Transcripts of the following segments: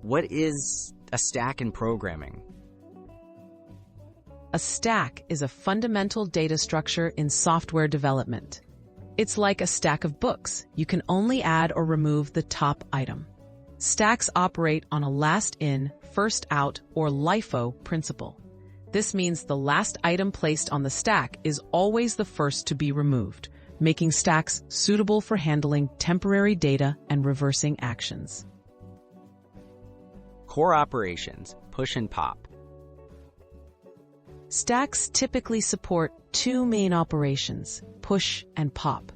What is a stack in programming? A stack is a fundamental data structure in software development. It's like a stack of books. You can only add or remove the top item. Stacks operate on a last in, first out, or LIFO principle. This means the last item placed on the stack is always the first to be removed, making stacks suitable for handling temporary data and reversing actions. Core operations, push and pop. Stacks typically support two main operations, push and pop.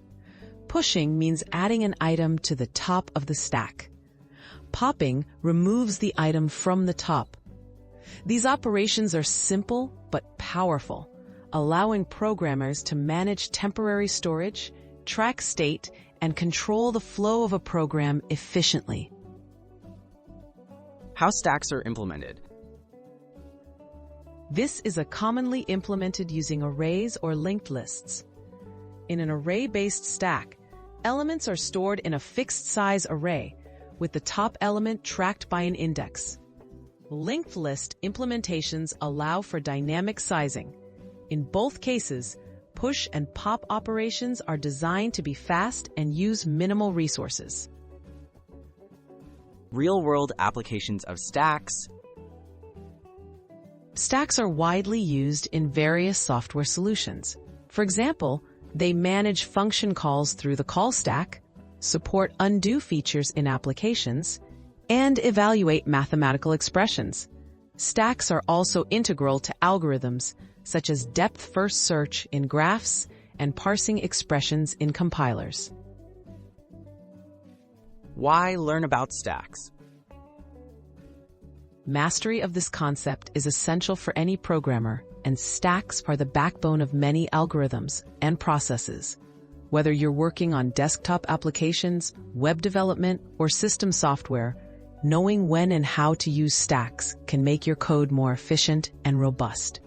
Pushing means adding an item to the top of the stack. Popping removes the item from the top. These operations are simple but powerful, allowing programmers to manage temporary storage, track state, and control the flow of a program efficiently. How stacks are implemented. This is commonly implemented using arrays or linked lists. In an array-based stack, elements are stored in a fixed-size array, with the top element tracked by an index. Linked list implementations allow for dynamic sizing. In both cases, push and pop operations are designed to be fast and use minimal resources. Real-world applications of stacks. Stacks are widely used in various software solutions. For example, they manage function calls through the call stack, support undo features in applications, and evaluate mathematical expressions. Stacks are also integral to algorithms, such as depth-first search in graphs and parsing expressions in compilers. Why learn about stacks? Mastery of this concept is essential for any programmer, and stacks are the backbone of many algorithms and processes. Whether you're working on desktop applications, web development, or system software, knowing when and how to use stacks can make your code more efficient and robust.